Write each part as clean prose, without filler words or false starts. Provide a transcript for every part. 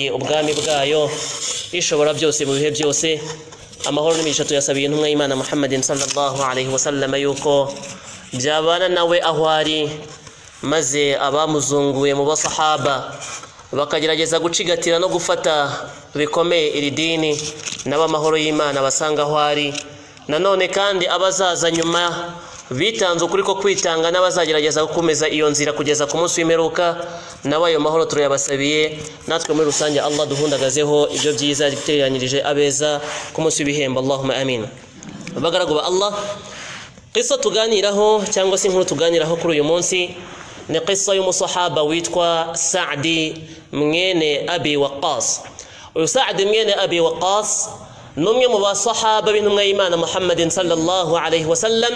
ubwami bwayo ishobora byose mu bihe byose. Amahoro n'imigisha tuyasabiye intumwa y'Imana Muhammadin sallallahu alaihi wasallam yuko byabana nawe aho ari, maze abamuzunguye mu basahaba bakagerageza gucigatira no gufata bikomeye iri dini, n'abamahoro y'Imana basanga aho ari. Nanone kandi abazaza nyuma bitanze ukuri ko kwitanga n'abazagerageza gukomeza iyo nzira kugeza ku munsi w'imperuka, nabo ayo mahoro turayabasabiye. Natwe muri rusange Allah duhundagazeho ibyo byiza giteranyirije abeza ku munsi w'ibihembo, Allahumma amin. Bagaragu ba Allah, qissa tuganiraho cyangwa se inkuru tuganiraho kuri uyu munsi ni qissa y'umusahaba witwa Sa'di mwene Abi Waqqas. Uyu Sa'di mwene Abi Waqqas numwe mu basahaba b'intumwa y'Imana Muhammadin sallallahu alaihi wasallam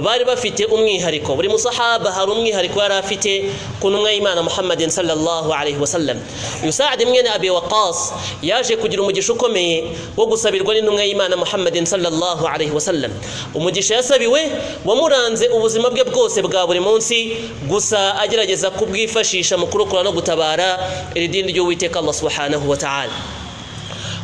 bari bafite umwihariko. Buri musahaba hari umwihariko yari afite ku ntumwa y'Imana Muhammadin sallallahu alaihi wasallam. Uyu Sa'd mwene Abi Waqqas yaje kugira umugisha ukomeye wo gusabirwa n'intumwa y'Imana Muhammadin sallallahu alaihi wasallam. Umugisha yasabiwe wamuranze ubuzima bwe bwose bwa buri munsi, gusa agerageza kubwifashisha mu kurokora no gutabara iri dini ry'Uwiteka Allah subhanahu wa ta'ala.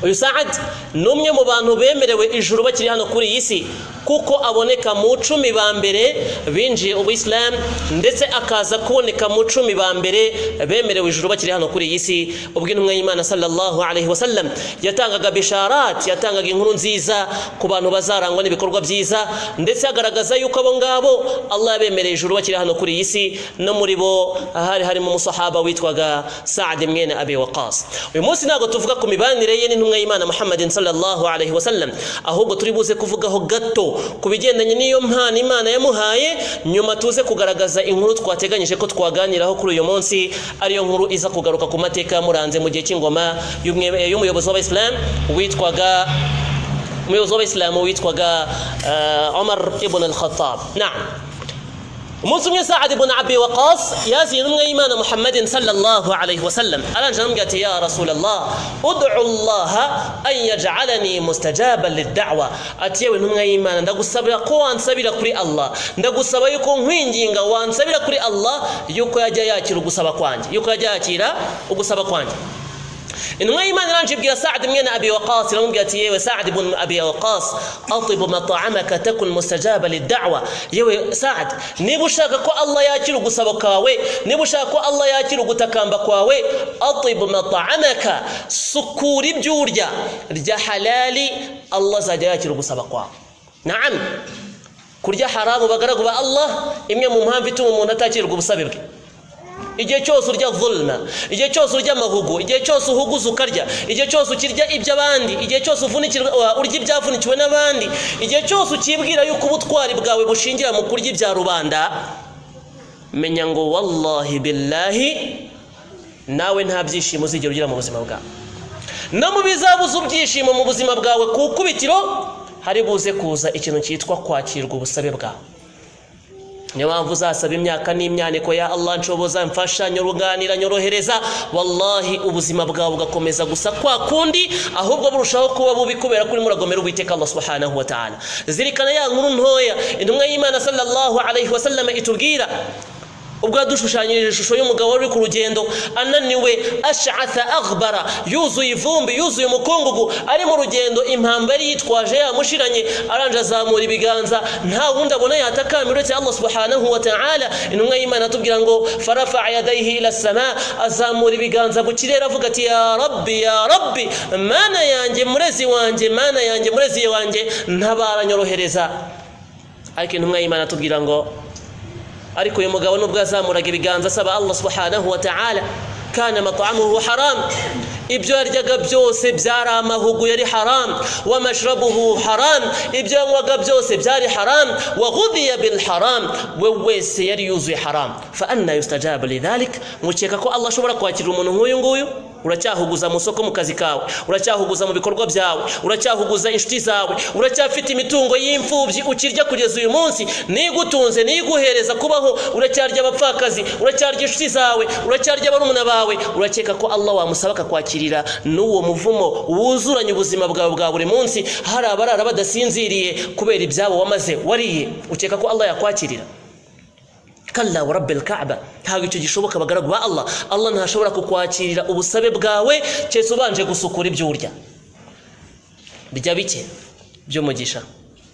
Uyu Sa'd numwe mu bantu bemerewe ijuru bakiri hano kuri iyi si, kuko aboneka mu 10 ba mbere binjiye ubuyisilamu, ndetse akaza kuboneka mu 10 ba mbere bemerewe ijuru bakiri hano kuri iyi si. Ubwo intumwa y'Imana sallallahu alaihi wasallam yatangaga bisharat, yatangaga inkuru nziza ku bantu bazarangwa n'ibikorwa byiza, ndetse agaragaza yuko abo ngabo Allah yabemereye ijuru bakiri hano kuri iyi si. No muri bo harimo umusahaba witwaga Sa'd mwene Abi Waqqas. Uyu munsi ntago tuvuga ku mibanire ye n'intumwa y'Imana Muhammadin sallallahu alaihi wasallam, ahubwo turi buze kuvugaho gato kubigendanye n'iyo mpano Imana yamuhaye, nyuma tuze kugaragaza inkuru twateganyije ko twaganiraho kuri uyu munsi, ariyo nkuru iza kugaruka ku mateka yamuranze mu gihe cy'ingoma y'umuyobozi w'Abayisilamu witwaga Umar ibn al-Khattab. Naam. Umunsi umwe Sa'd ibn Abi Waqqas yaziye intumwa y'Imana Muhammadin sallallahu alaihi wasallam, aranje aramubwira ati ya Rasulullah, ud'u Allah an yaj'alani mustajaban lid-da'wa. Ati yewe intumwa y'Imana, ndagusabira ko wansabira kuri Allah, ndagusaba yuko nkwinginga wansabira kuri Allah yuko yajya yakira ugusaba kwanje, intumwa y'Imana iranje ibwira Sa'd mwene Abi Waqqas, iramubwira ati yewe Sa'd ibn Abi Waqqas, atib mat'amaka takun mustajaba lid-da'wa. Yewe Sa'd, niba ushaka ko Allah yakira ugusaba kwawe, niba ushaka ko Allah yakira ugutakamba kwawe, atib mat'amaka, sukura ibyo urya rya halali, Allah azajya yakira ugusaba kwawe. Naam, kurya haramu bagaragu ba Allah imwe mu mpamvu ituma umuntu atakirwa ubusabe bwe. Igihe cyose urya zulma, igihe cyose urya amahugu, igihe cyose uhuguza ukarya, igihe cyose ukirya iby'abandi, igihe cyose uvunikirwa urya ibyavunikiwe n'abandi, igihe cyose ukibwira yuko ubutwari bwawe bushingira mu kurya ibya rubanda, menya ngo wallahi billahi nawe nta byishimo uzigera ugira mu buzima bwawe. No mu bizabuza ibyishimo mu buzima bwawe ku kubitiro hari buze kuza ikintu cyitwa kwakirwa ubusabe bwawe. Niyo mpamvu uzasaba imyaka n'imyaniko, ya Allah nshoboza, mfasha, nyoruganira, nyorohereza, wallahi ubuzima bwawe bugakomeza gusa kwa kundi, ahubwo burushaho kuba bubi kubera kuri muragomera Uwiteka Allah subhanahu wa ta'ala. Zirikana ya nkuru ntoya intumwa y'Imana sallallahu alaihi wasallam itubwira, ubwo dushushanyirije ishusho y'umugabo uri ku rugendo, ananiwe, ash'atha aghbara, yuzuye ivumbi, yuzuye umukungugu, ari mu rugendo, impamba yari yitwaje yamushiranye, aranje azamura ibiganza, nta wundi abona yatakambira uretse Allah subhanahu wa ta'ala. Intumwa y'Imana atubwira ngo farafa'a yadayhi ila as-sama, azamura ibiganza mu kirere avuga ati ya Rabbi, ya Rabbi, mana yanjye murezi wanjye, mana yanjye murezi wanjye, ntabara, nyorohereza. Ariko intumwa y'Imana atubwira ngo ariko uyu mugabo nubwo azamuraga ibiganza asaba Allah subhanahu wa ta'ala, kana mat'amuhu haram, ibyo yaryaga byose byari amahugu yari haram, wa mashrabuhu haram, ibyo yanywaga byose byari haram, wa ghudhiya bil haram, we wese yari yuzuye haram. Fa anna yustajaba lidhalik, mukeka ko Allah ashobora kwakira umuntu nk'uyu nguyu? Uracyahuguza mu soko mu kazi kawe, uracyahuguza mu bikorwa byawe, uracyahuguza inshuti zawe, uracyafite imitungo y'imfubyi ukirya kugeza uyu munsi, nigutunze niguhereza kubaho, uracyarya abapfakazi, uracyarya inshuti zawe, uracyarya barumuna bawe, urakeka ko Allah wamusaba akakwakirira n'uwo muvumo wuzuranye ubuzima bwawe bwa buri munsi, hari abarara badasinziriye kubera ibyabo wamaze wariye, ukeka ko Allah yakwakirira? kalla wa rabbil Kaaba ntabwo icyo gishoboka bagaragu ba Allah. Allah ntashobora kukwakirira ubusabe bwawe cyese ubanje gusukura ibyo urya. Bijya bike by'umugisha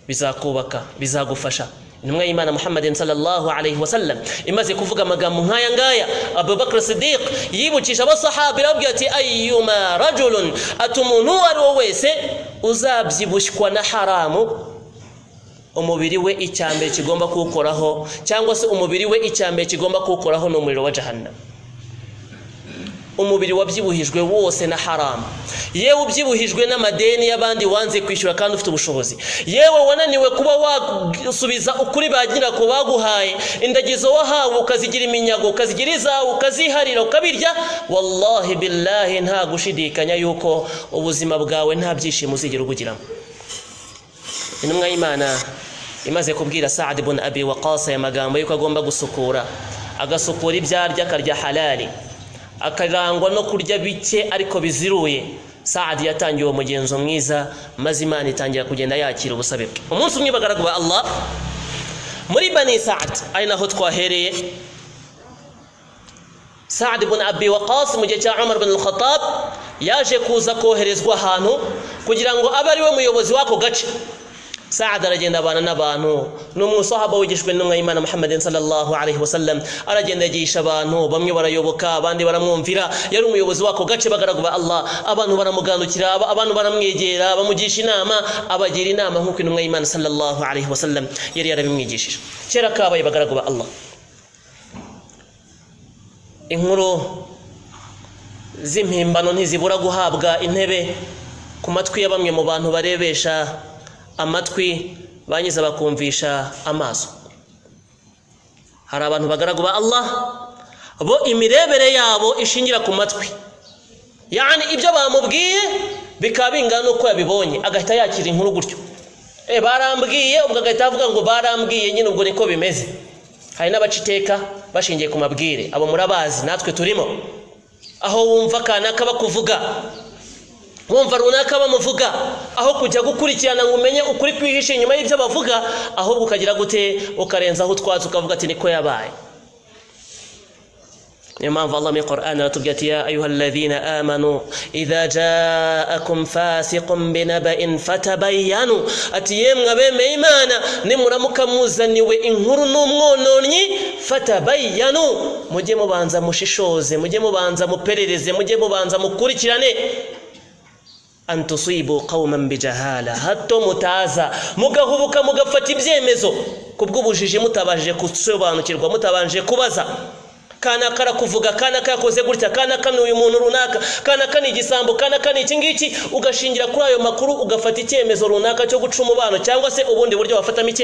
bizakubaka bizagufasha. Intumwa y'Imana Muhammadin sallallahu alayhi wa sallam imaze kuvuga amagambo nk'aya ngaya, Abu Bakr Siddiq yibukisha abasahabi arabwira ati ayyuma rajulun atumuntu ari wese uzabyibushywa na haramu, umubiri we icyambere kigomba kukoraho cyangwa se umubiri we icyambere kigomba kukoraho no umuriro wa jahannam. Umubiri wabyibuhijwe wose na haramu, yewe ubyibuhijwe n'amadeni y'abandi wanze kwishyura kandi ufite ubushobozi, yewe wananiwe kuba wasubiza ukuri bagira ko baguhaye, indagizo wahawe ukazigira iminyago ukazigira izawe ukaziharira ukabirya, wallahi billahi nta gushidikanya yuko ubuzima bwawe nta byishimo uzigera ubugiramo. Intumwa y'Imana imaze kubwira Sa'd ibn Abi Waqqas aya magambo yuko agomba gusukura, agasukura ibyarya akarya halali, akarangwa no kurya bike ariko biziruye, Sa'd yatangiye uwo mugenzo mwiza, maze Imana itangira kugenda yakira ubusabe bwe. Umunsi umwe bagaragu ba Allah muri Bani Sa'd ari naho twahereye, Sa'd ibn Abi Waqqas mu gihe cya Umar ibn al-Khattab yaje kuza koherezwa ahantu kugira ngo abe ari we muyobozi wako gace. Sa'd aragenda abana n'abantu, n'umusahaba wigishwe n'intumwa y'Imana Muhammadin sallallahu alayhi wa sallam, aragenda yigisha abantu, bamwe barayoboka abandi baramwumvira. Yari umuyobozi wako gace bagaragu ba Allah, abantu baramugandukira, abantu baramwegera bamugisha inama, abagira inama nk'uko intumwa y'Imana sallallahu alayhi wa sallam yari yarabimwigishije. Kera kabaye bagaragu ba Allah, inkuru z'impimbano ntizibura guhabwa intebe ku matwi ya bamwe mu bantu barebesha amatwi banyiza bakumvisha amaso. Hari abantu bagaragu ba Allah bo imirebere yabo ishingira ku matwi, yani ibyo bamubwiye bikaba bingana uko yabibonye, agahita yakira inkuru gutyo. Barambwiye ubwo agahita avuga ngo barambwiye nyine ubwo niko bimeze. Hari n'abaciteka bashingiye ku mabwire, abo murabazi natwe turimo, aho wumva kanaka bakuvuga, wumva runaka bamuvuga, aho kujya gukurikirana ngo umenye ukuri kwihishe inyuma y'ibyo bavuga, ahubwo ukagira gute ukarenzaho utwatsi ukavuga ati niko yabaye. Niyo mpamvu Allah mu Qur'an aratubwira ati ya ayyuhalladhina amanu idha ja'akum fasiqun binaba'in fatabayyanu, ati yemwe abemeye Imana nimuramuka muzaniwe inkuru n'umwononyi, fatabayyanu, mujye mubanza mushishoze, mujye mubanza muperereze, mujye mubanza mukurikirane, an tusibu qauman bijahala, hato mutaza mugahubuka mugafata ibyemezo kubw'ubujiji mutabashije gusobanukirwa, mutabanje kubaza. Kana karakuvuga, kana kakoze gutya, kana uyu muntu runaka, kana ni igisambo, kana iki ngiki, ugashingira kuri ayo makuru ugafata icyemezo runaka cyo guca umubano cyangwa se ubundi buryo wafatamo icyemezo.